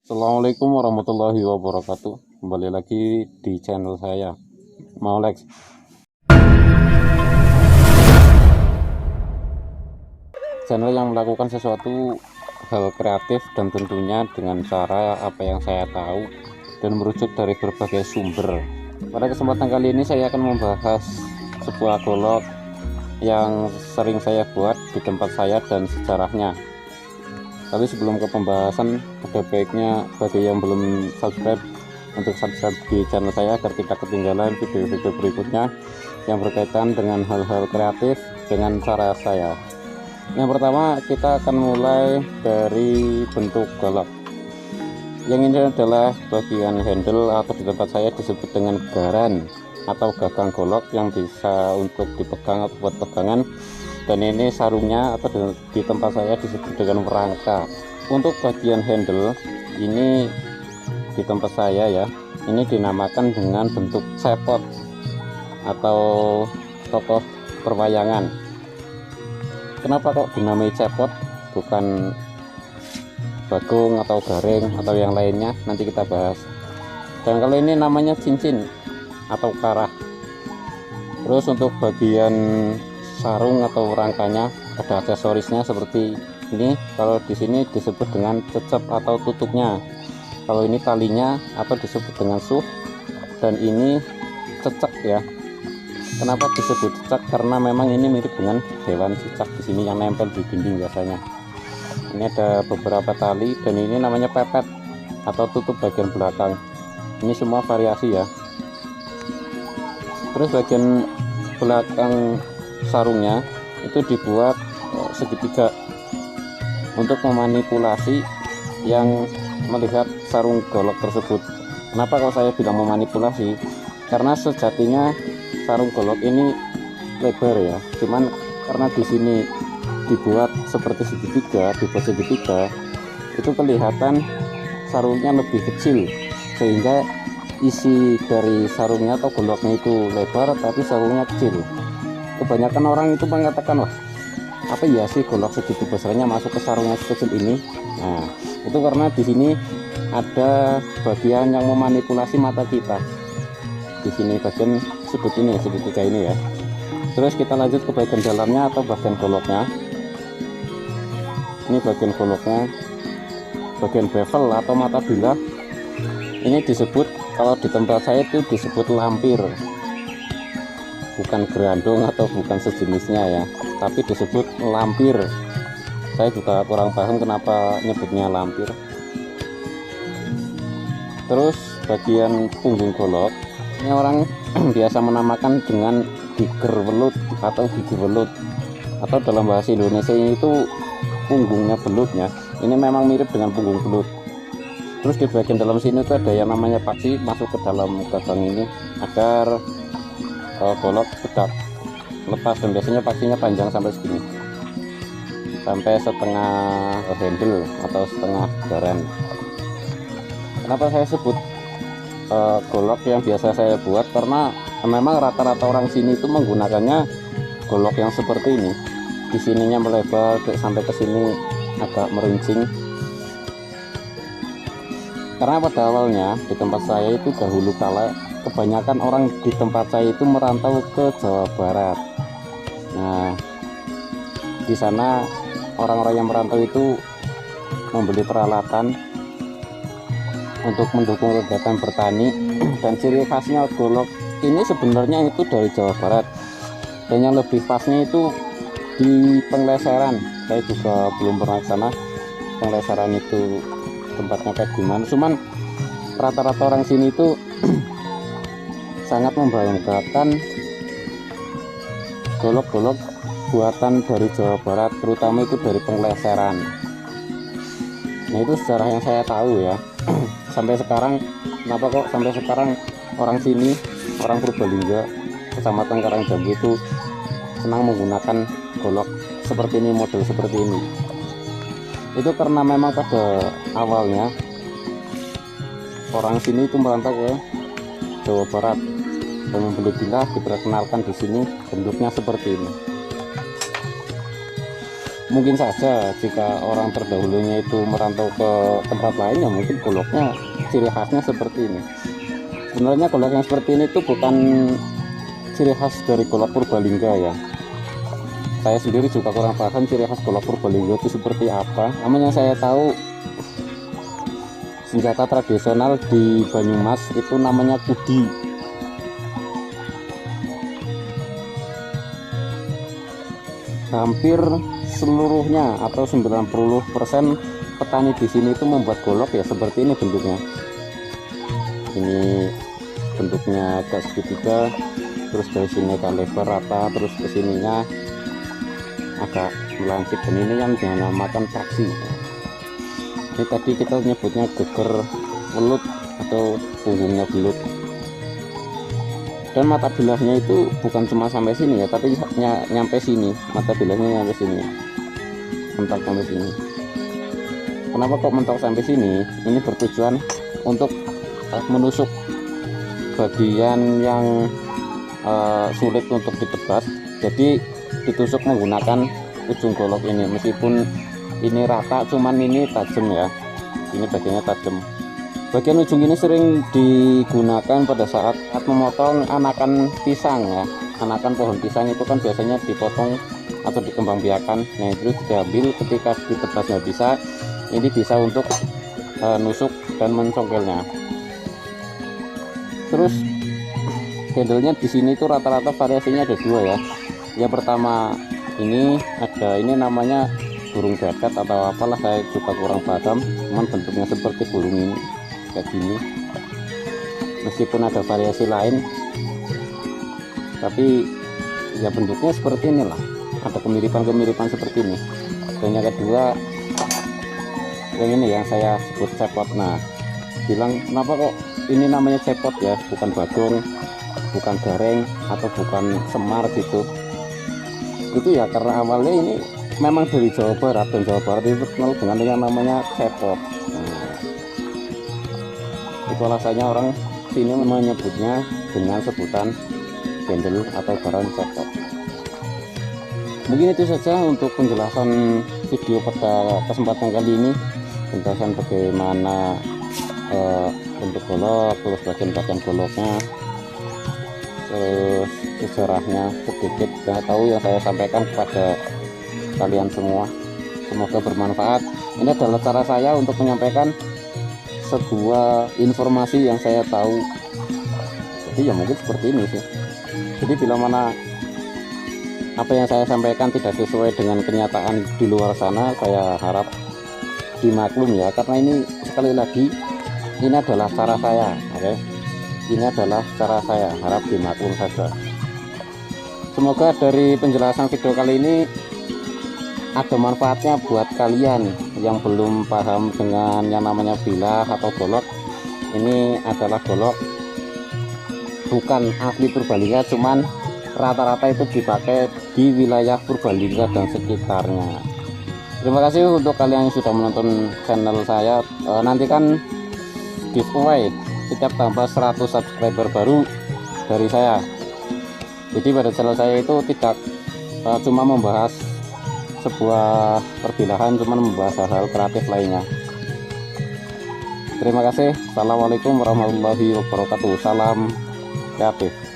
Assalamualaikum warahmatullahi wabarakatuh. Kembali lagi di channel saya, Maulex. Channel yang melakukan sesuatu hal kreatif dan tentunya dengan cara apa yang saya tahu dan merujuk dari berbagai sumber. Pada kesempatan kali ini saya akan membahas sebuah golok yang sering saya buat di tempat saya dan sejarahnya. Tapi sebelum ke pembahasan, ada baiknya bagi yang belum subscribe untuk subscribe di channel saya agar tidak ketinggalan video-video berikutnya yang berkaitan dengan hal-hal kreatif dengan cara saya. Yang pertama, kita akan mulai dari bentuk golok. Yang ini adalah bagian handle atau di tempat saya disebut dengan garan atau gagang golok yang bisa untuk dipegang atau buat pegangan. Dan ini sarungnya atau di tempat saya disebut dengan rangka. Untuk bagian handle ini di tempat saya ya, ini dinamakan dengan bentuk cepot atau tokoh perwayangan. Kenapa kok dinamai cepot bukan bagong atau garing atau yang lainnya, nanti kita bahas. Dan kalau ini namanya cincin atau karah. Terus untuk bagian sarung atau rangkanya ada aksesorisnya seperti ini. Kalau di sini disebut dengan cecep atau tutupnya. Kalau ini talinya atau disebut dengan suh, dan ini cecek ya. Kenapa disebut cecek? Karena memang ini mirip dengan hewan cicak di sini yang nempel di dinding biasanya. Ini ada beberapa tali dan ini namanya pepet atau tutup bagian belakang. Ini semua variasi ya. Terus bagian belakang sarungnya itu dibuat segitiga untuk memanipulasi yang melihat sarung golok tersebut. Kenapa kalau saya bilang memanipulasi? Karena sejatinya sarung golok ini lebar ya, cuman karena di sini dibuat seperti segitiga, dibuat segitiga, itu kelihatan sarungnya lebih kecil sehingga isi dari sarungnya atau goloknya itu lebar tapi sarungnya kecil. Kebanyakan orang itu mengatakan, wah apa ya sih golok segitu besarnya masuk ke sarung yang kecil ini. Nah itu karena di sini ada bagian yang memanipulasi mata kita. Di sini bagian sudut ini, segitiga ini ya. Terus kita lanjut ke bagian dalamnya atau bagian goloknya. Ini bagian goloknya, bagian bevel atau mata bilah. Ini disebut, kalau di tempat saya itu disebut lampir, bukan gerandong atau bukan sejenisnya ya, tapi disebut lampir. Saya juga kurang paham kenapa nyebutnya lampir. Terus bagian punggung golok ini orang biasa menamakan dengan giger welut atau gigi welut, atau dalam bahasa Indonesia itu punggungnya belutnya. Ini memang mirip dengan punggung belut. Terus di bagian dalam sini tuh ada yang namanya paksi masuk ke dalam gagang ini agar golok tidak lepas, dan biasanya paksinya panjang sampai segini, sampai setengah handle atau setengah garan. Kenapa saya sebut golok yang biasa saya buat? Karena memang rata-rata orang sini itu menggunakannya golok yang seperti ini. Di sininya melebar sampai ke sini agak merincing. Karena pada awalnya di tempat saya itu dahulu kala kebanyakan orang di tempat saya itu merantau ke Jawa Barat. Nah, di sana orang-orang yang merantau itu membeli peralatan untuk mendukung kegiatan bertani, dan ciri khasnya golok ini sebenarnya itu dari Jawa Barat, dan yang lebih khasnya itu di Pengleseran. Saya juga belum pernah ke sana, Pengleseran itu tempatnya kayak gimana, cuman rata-rata orang sini itu sangat membanggakan golok-golok buatan dari Jawa Barat, terutama itu dari Pengleseran. Nah itu sejarah yang saya tahu ya. Sampai sekarang, kenapa kok sampai sekarang orang sini, orang Purbalingga, Kecamatan Karangjambu itu senang menggunakan golok seperti ini, model seperti ini. Itu karena memang pada awalnya orang sini itu merantau ke Jawa Barat dan membeli bilah, diperkenalkan di sini bentuknya seperti ini. Mungkin saja jika orang terdahulunya itu merantau ke tempat lain, ya mungkin goloknya ciri khasnya seperti ini. Sebenarnya golok yang seperti ini tuh bukan ciri khas dari golok Purbalingga ya. Saya sendiri juga kurang paham ciri khas golok Purbalingga itu seperti apa. Namun yang saya tahu, senjata tradisional di Banyumas itu namanya kudi. Hampir seluruhnya atau 90% petani di sini itu membuat golok ya seperti ini bentuknya. Ini bentuknya agak segitiga, terus dari sini agak lebar rata, terus kesininya agak melancip, dan ini yang dinamakan traksi. Ini tadi kita nyebutnya geger welut atau punggungnya belut. Dan mata bilahnya itu bukan cuma sampai sini ya, tapi nyampe sini, mata bilahnya nyampe sini, mentok sampai sini. Kenapa kok mentok sampai sini? Ini bertujuan untuk menusuk bagian yang sulit untuk ditebas, jadi ditusuk menggunakan ujung golok ini. Meskipun ini rata, cuman ini tajam ya, ini bagiannya tajam. Bagian ujung ini sering digunakan pada saat memotong anakan pisang ya. Anakan pohon pisang itu kan biasanya dipotong atau dikembangbiakan. Nah itu diambil, ketika ditebas nggak bisa, ini bisa untuk nusuk dan mencongkelnya. Terus handle-nya di sini itu rata-rata variasinya ada dua ya. Yang pertama ini namanya burung bakat atau apalah, saya juga kurang paham, cuman bentuknya seperti burung ini kayak gini. Meskipun ada variasi lain, tapi ya bentuknya seperti inilah, ada kemiripan seperti ini. Dan yang kedua, yang ini yang saya sebut cepot. Nah, bilang kenapa kok ini namanya cepot ya, bukan bagong, bukan gareng, atau bukan semar gitu. Itu ya karena awalnya ini memang dari Jawa Barat, dan Jawa Barat itu terkenal dengan yang namanya cepot. Itu alasannya orang sini menyebutnya dengan sebutan gendel atau barang cepot. Mungkin itu saja untuk penjelasan video pada kesempatan kali ini, penjelasan bagaimana bentuk golok, terus bagian-bagian goloknya, terus sejarahnya sedikit yang tahu yang saya sampaikan kepada kalian semua. Semoga bermanfaat. Ini adalah cara saya untuk menyampaikan sebuah informasi yang saya tahu. Jadi ya mungkin seperti ini sih. Jadi bila mana apa yang saya sampaikan tidak sesuai dengan kenyataan di luar sana, saya harap dimaklum ya, karena ini sekali lagi ini adalah cara saya, oke? Ini adalah cara saya, harap dimaklum saja. Semoga dari penjelasan video kali ini ada manfaatnya buat kalian yang belum paham dengan yang namanya bilah atau golok. Ini adalah golok bukan asli Purbalingga, cuman rata-rata itu dipakai di wilayah Purbalingga dan sekitarnya. Terima kasih untuk kalian yang sudah menonton channel saya. Nantikan giveaway setiap tambah 100 subscriber baru dari saya. Jadi pada channel saya itu tidak cuma membahas sebuah perbilahan, cuman membahas hal-hal kreatif lainnya. Terima kasih. Assalamualaikum warahmatullahi wabarakatuh. Salam kreatif.